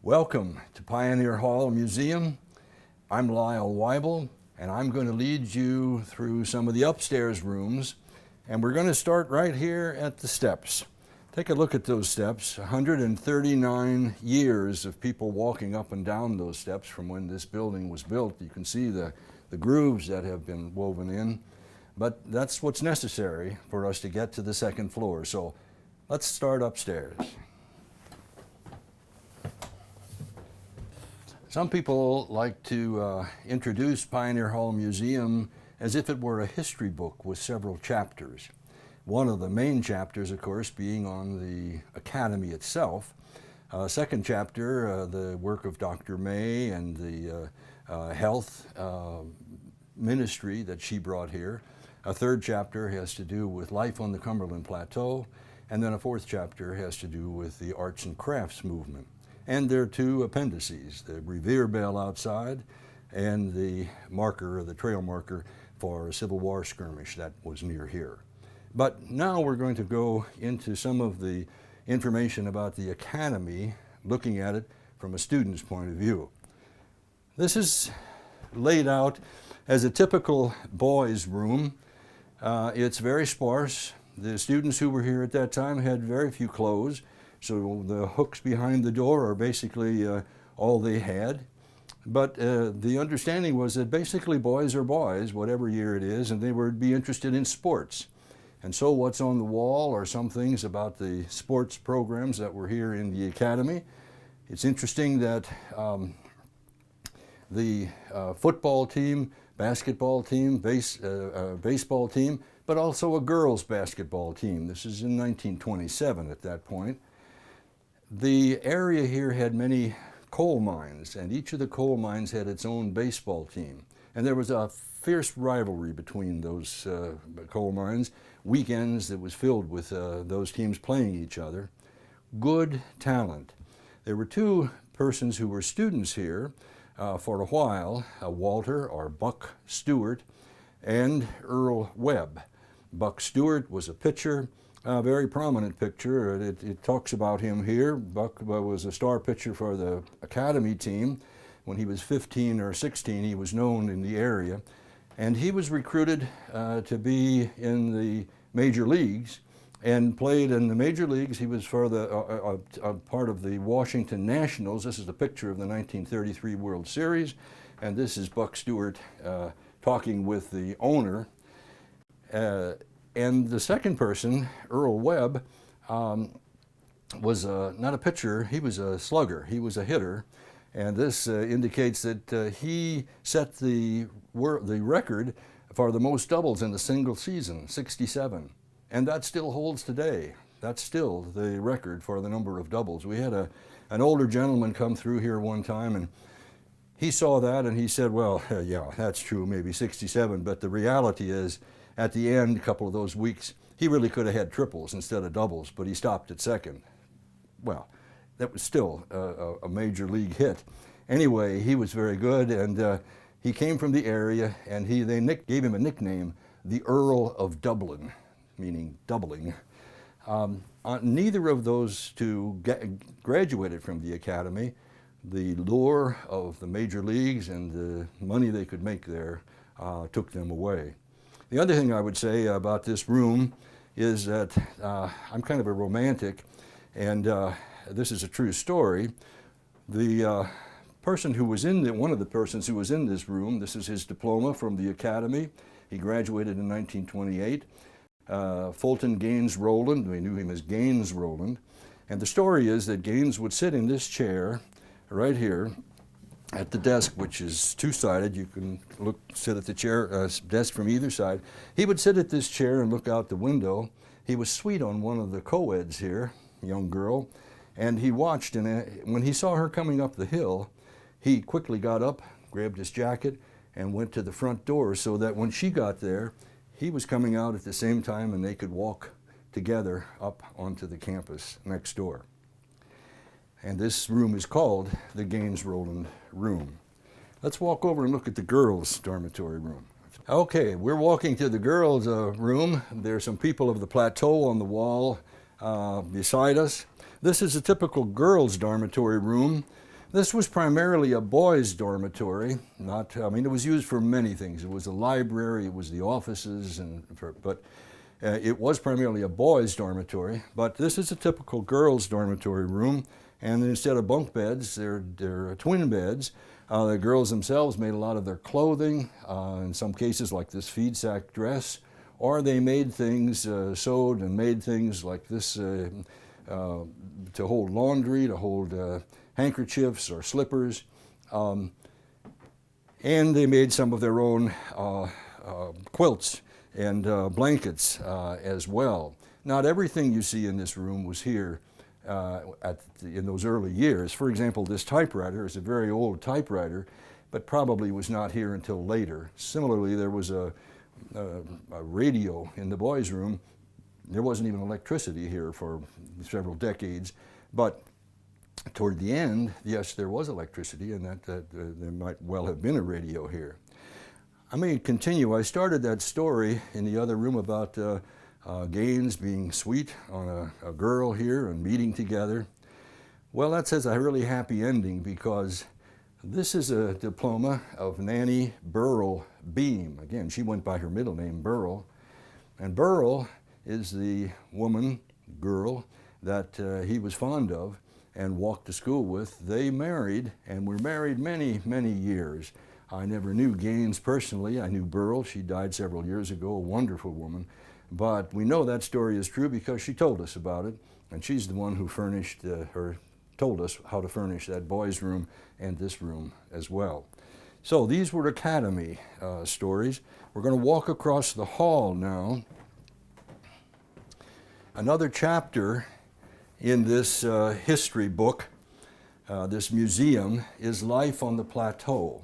Welcome to Pioneer Hall Museum. I'm Lyle Weibel, and I'm going to lead you through some of the upstairs rooms, and we're going to start right here at the steps. Take a look at those steps. 139 years of people walking up and down those steps from when this building was built. You can see the grooves that have been woven in, but that's what's necessary for us to get to the second floor. So let's start upstairs. Some people like to introduce Pioneer Hall Museum as if it were a history book with several chapters. One of the main chapters, of course, being on the Academy itself. Second chapter, the work of Dr. May and the health ministry that she brought here. A third chapter has to do with life on the Cumberland Plateau. And then a fourth chapter has to do with the arts and crafts movement. And there are two appendices, the Revere Bell outside and the marker, the trail marker for a Civil War skirmish that was near here. But now we're going to go into some of the information about the Academy, looking at it from a student's point of view. This is laid out as a typical boys' room. It's very sparse. The students who were here at that time had very few clothes. So the hooks behind the door are basically all they had. But the understanding was that basically boys are boys, whatever year it is, and they would be interested in sports. And so what's on the wall are some things about the sports programs that were here in the Academy. It's interesting that the football team, basketball team, baseball team, but also a girls' basketball team. This is in 1927 at that point. The area here had many coal mines, and each of the coal mines had its own baseball team. And there was a fierce rivalry between those coal mines. Weekends that was filled with those teams playing each other. Good talent. There were two persons who were students here for a while, Walter or Buck Stewart and Earl Webb. Buck Stewart was a pitcher. A very prominent pitcher. It talks about him here. Buck was a star pitcher for the Academy team. When he was 15 or 16, he was known in the area. And he was recruited to be in the major leagues and played in the major leagues. He was for a part of the Washington Nationals. This is a picture of the 1933 World Series. And this is Buck Stewart talking with the owner. And the second person, Earl Webb, was not a pitcher, he was a slugger, he was a hitter. And this indicates that he set the record for the most doubles in a single season, 67. And that still holds today. That's still the record for the number of doubles. We had an older gentleman come through here one time, and he saw that and he said, well, yeah, that's true, maybe 67, but the reality is, at the end, a couple of those weeks, he really could have had triples instead of doubles, but he stopped at second. Well, that was still a major league hit. Anyway, he was very good, and he came from the area, and they gave him a nickname, the Earl of Dublin, meaning doubling. Neither of those two graduated from the Academy. The lure of the major leagues and the money they could make there took them away. The other thing I would say about this room is that I'm kind of a romantic, and this is a true story. The person who was one of the persons who was in this room, this is his diploma from the Academy. He graduated in 1928. Fulton Gaines Rowland, we knew him as Gaines Rowland. And the story is that Gaines would sit in this chair right here at the desk, which is two-sided. You can sit at the chair, desk from either side. He would sit at this chair and look out the window. He was sweet on one of the co-eds here, young girl, and he watched, and when he saw her coming up the hill, he quickly got up, grabbed his jacket, and went to the front door so that when she got there, he was coming out at the same time and they could walk together up onto the campus next door. And this room is called the Gaines Rowland Room. Let's walk over and look at the girls' dormitory room. Okay, we're walking to the girls' room. There's some people of the plateau on the wall beside us. This is a typical girls' dormitory room. This was primarily a boys' dormitory. It was used for many things. It was a library, it was the offices, but it was primarily a boys' dormitory. But this is a typical girls' dormitory room, and instead of bunk beds, they're twin beds. The girls themselves made a lot of their clothing, in some cases like this feed sack dress, or they made things, sewed and made things like this to hold laundry, to hold handkerchiefs or slippers, and they made some of their own quilts and blankets as well. Not everything you see in this room was here in those early years. For example, this typewriter is a very old typewriter, but probably was not here until later. Similarly, there was a radio in the boys' room. There wasn't even electricity here for several decades, but toward the end, yes, there was electricity, and that there might well have been a radio here. I may continue. I started that story in the other room about Gaines being sweet on a girl here and meeting together. Well, that says a really happy ending, because this is a diploma of Nanny Burrell Beam. Again, she went by her middle name, Burrell. And Burrell is the girl that he was fond of and walked to school with. They married and were married many, many years. I never knew Gaines personally. I knew Burrell. She died several years ago, a wonderful woman. But we know that story is true because she told us about it, and she's the one who told us how to furnish that boys' room and this room as well. So these were Academy stories. We're going to walk across the hall now. Another chapter in this history book, this museum, is Life on the Plateau.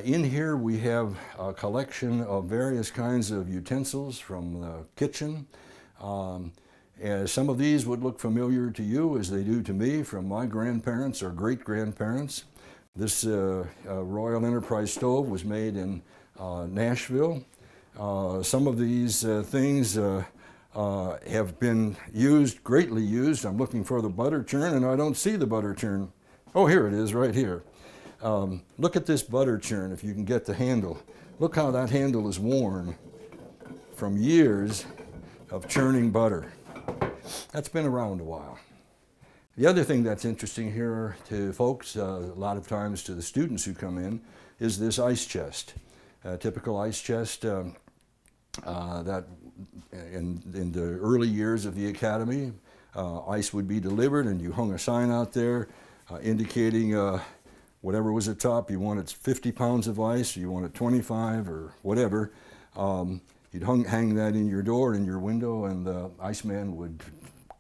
In here we have a collection of various kinds of utensils from the kitchen. Some of these would look familiar to you as they do to me from my grandparents or great-grandparents. This Royal Enterprise stove was made in Nashville. Some of these things have been greatly used. I'm looking for the butter churn and I don't see the butter churn. Oh, here it is, right here. Look at this butter churn if you can get the handle. Look how that handle is worn from years of churning butter. That's been around a while. The other thing that's interesting here to folks, a lot of times to the students who come in, is this ice chest. A typical ice chest that in the early years of the Academy, ice would be delivered and you hung a sign out there indicating whatever was at top. You wanted 50 pounds of ice, or you wanted 25 or whatever. You'd hang that in your door, in your window, and the iceman would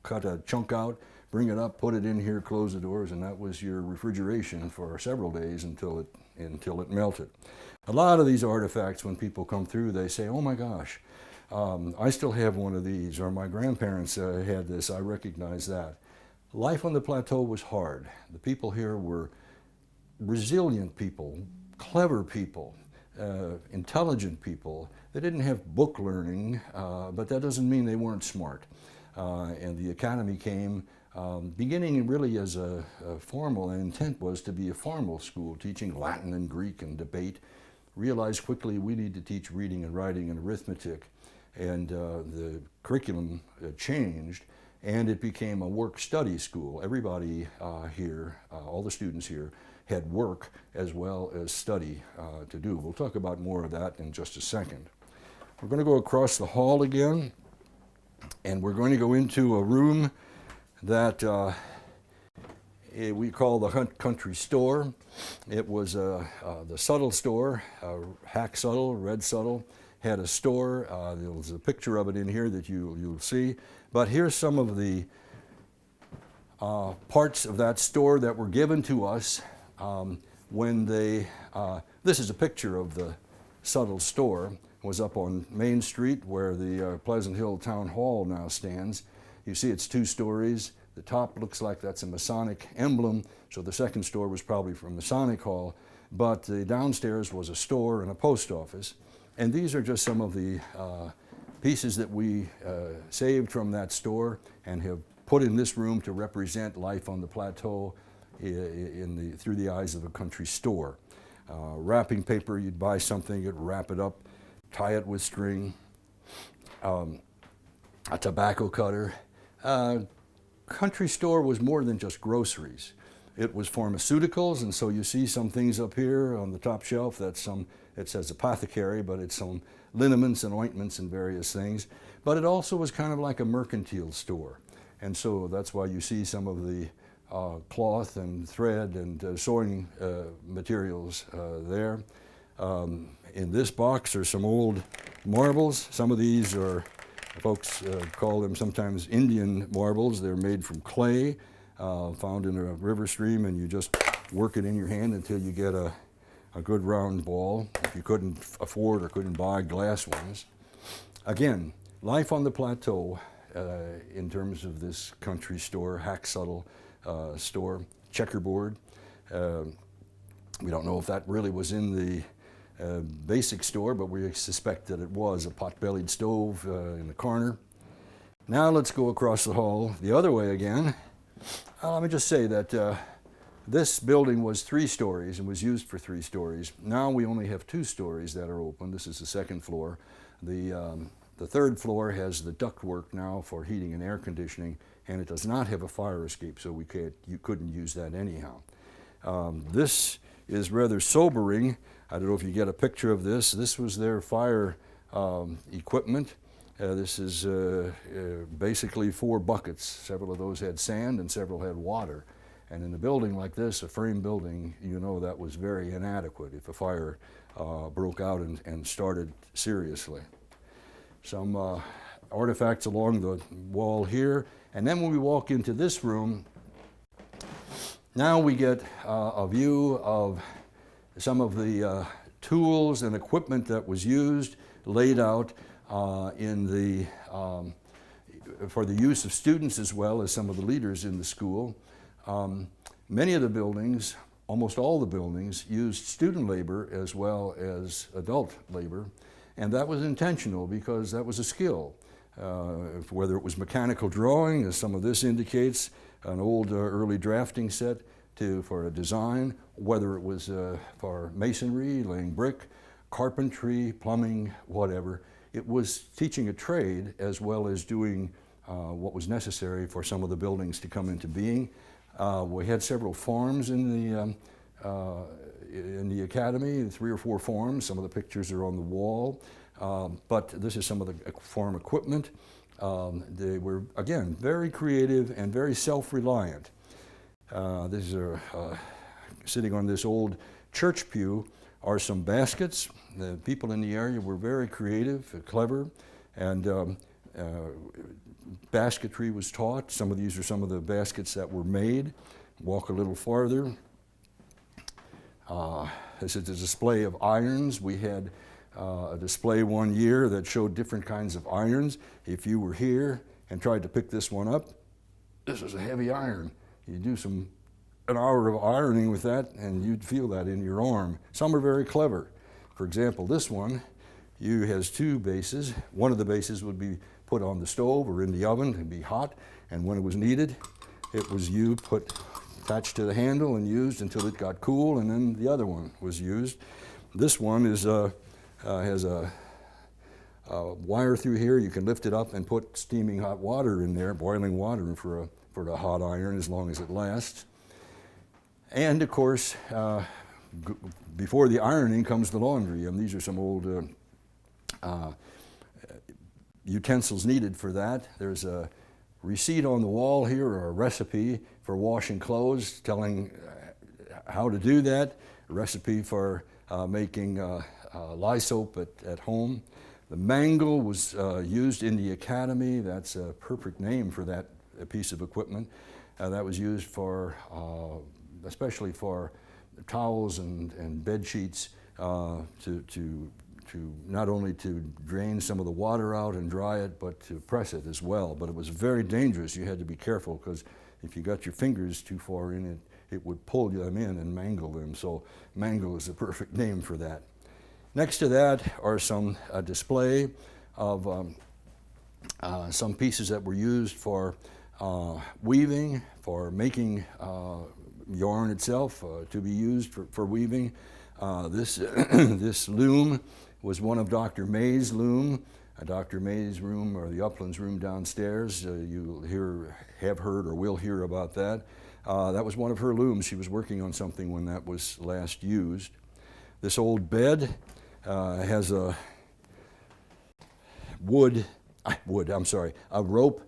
cut a chunk out, bring it up, put it in here, close the doors, and that was your refrigeration for several days until it melted. A lot of these artifacts, when people come through, they say, oh my gosh, I still have one of these, or my grandparents had this, I recognize that. Life on the plateau was hard. The people here were resilient people, clever people, intelligent people. They didn't have book learning, but that doesn't mean they weren't smart. And the Academy came beginning really as a formal, and intent was to be a formal school, teaching Latin and Greek and debate. Realized quickly we need to teach reading and writing and arithmetic, and the curriculum changed, and it became a work-study school. Everybody here, all the students here, had work as well as study to do. We'll talk about more of that in just a second. We're going to go across the hall again, and we're going to go into a room that we call the country store. It was the Subtle store, Hack Subtle, Red Subtle, had a store. There's a picture of it in here that you'll see. But here's some of the parts of that store that were given to us when they, this is a picture of the Subtle store. It was up on Main Street where the Pleasant Hill Town Hall now stands. You see it's 2 stories. The top looks like that's a Masonic emblem, so the second store was probably from Masonic Hall, but the downstairs was a store and a post office. And these are just some of the pieces that we saved from that store and have put in this room to represent life on the plateau through the eyes of a country store. Wrapping paper, you'd buy something, you'd wrap it up, tie it with string. A tobacco cutter. Country store was more than just groceries. It was pharmaceuticals, and so you see some things up here on the top shelf. It says apothecary, but it's some liniments and ointments and various things. But it also was kind of like a mercantile store. And so that's why you see some of the cloth and thread and sewing materials there. In this box are some old marbles. Some of these are, folks call them sometimes Indian marbles. They're made from clay, found in a river stream, and you just work it in your hand until you get a good round ball, if you couldn't afford or couldn't buy glass ones. Again, life on the plateau in terms of this country store, hack-settle store, checkerboard. We don't know if that really was in the basic store, but we suspect that it was a pot-bellied stove in the corner. Now let's go across the hall the other way again. Let me just say that this building was 3 stories and was used for 3 stories. Now we only have 2 stories that are open. This is the 2nd floor. The 3rd floor has the ductwork now for heating and air conditioning, and it does not have a fire escape, so you couldn't use that anyhow. This is rather sobering. I don't know if you get a picture of this. This was their fire equipment. This is basically 4 buckets. Several of those had sand and several had water. And in a building like this, a frame building, you know that was very inadequate if a fire broke out and started seriously. Some artifacts along the wall here. And then when we walk into this room, now we get a view of some of the tools and equipment that was used, laid out for the use of students as well as some of the leaders in the school. Many of the buildings, almost all the buildings, used student labor as well as adult labor, and that was intentional because that was a skill. Whether it was mechanical drawing, as some of this indicates, an old early drafting set for a design, whether it was for masonry, laying brick, carpentry, plumbing, whatever. It was teaching a trade as well as doing what was necessary for some of the buildings to come into being. We had several farms in the academy, 3 or 4 farms. Some of the pictures are on the wall, but this is some of the farm equipment. They were, again, very creative and very self-reliant. These are sitting on this old church pew are some baskets. The people in the area were very creative, clever, and basketry was taught. Some of these are some of the baskets that were made. Walk a little farther. This is a display of irons. We had a display one year that showed different kinds of irons. If you were here and tried to pick this one up, this is a heavy iron. You do an hour of ironing with that and you'd feel that in your arm. Some are very clever. For example, this one has 2 bases. One of the bases would be put on the stove or in the oven and be hot, and when it was needed, it was attached to the handle and used until it got cool, and then the other one was used. This one has a wire through here. You can lift it up and put steaming hot water in there, boiling water for the hot iron as long as it lasts. And of course, before the ironing comes the laundry. And these are some old utensils needed for that. There's a receipt on the wall here, or a recipe for washing clothes, telling how to do that. A recipe for making lye soap at home. The mangle was used in the academy. That's a perfect name for that piece of equipment. That was used for, especially for towels and bed sheets, to not only to drain some of the water out and dry it, but to press it as well. But it was very dangerous. You had to be careful, because if you got your fingers too far in it, it would pull them in and mangle them. So mangle is the perfect name for that. Next to that are some display of some pieces that were used for weaving, for making yarn itself to be used for weaving. This, this loom was one of Dr. May's loom. Dr. May's room, or the Uplands room downstairs, you'll have heard or will hear about that. That was one of her looms. She was working on something when that was last used. This old bed has a a rope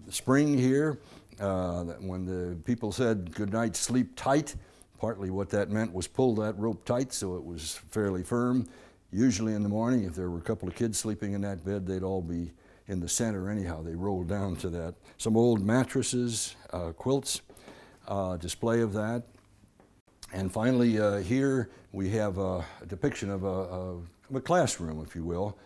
spring here. When the people said good night, sleep tight, partly what that meant was pull that rope tight so it was fairly firm. Usually in the morning, if there were a couple of kids sleeping in that bed, they'd all be in the center anyhow. They rolled down to that. Some old mattresses, quilts, display of that. And finally here we have a depiction of a classroom, if you will.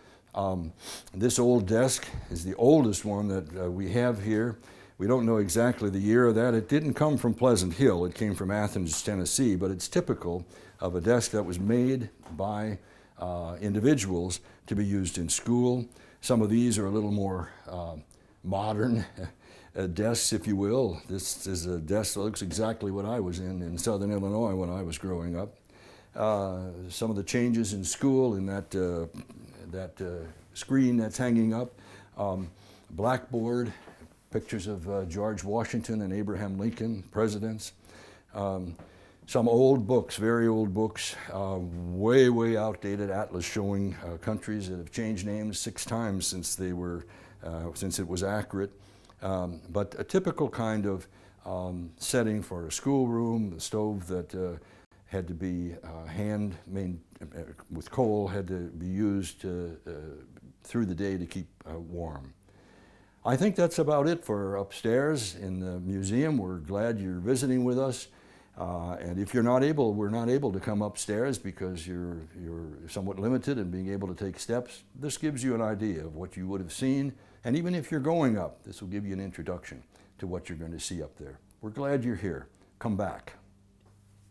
This old desk is the oldest one that we have here. We don't know exactly the year of that. It didn't come from Pleasant Hill. It came from Athens, Tennessee, but it's typical of a desk that was made by individuals to be used in school. Some of these are a little more modern desks, if you will. This is a desk that looks exactly what I was in Southern Illinois when I was growing up. Some of the changes in school in that screen that's hanging up. Blackboard, pictures of George Washington and Abraham Lincoln, presidents. Some old books, very old books, way, way outdated atlas showing countries that have changed names 6 times since they were, since it was accurate. But a typical kind of setting for a schoolroom, the stove that had to be hand-made with coal, had to be used through the day to keep warm. I think that's about it for upstairs in the museum. We're glad you're visiting with us. And if we're not able to come upstairs because you're somewhat limited in being able to take steps, this gives you an idea of what you would have seen. And even if you're going up, this will give you an introduction to what you're going to see up there. We're glad you're here. Come back.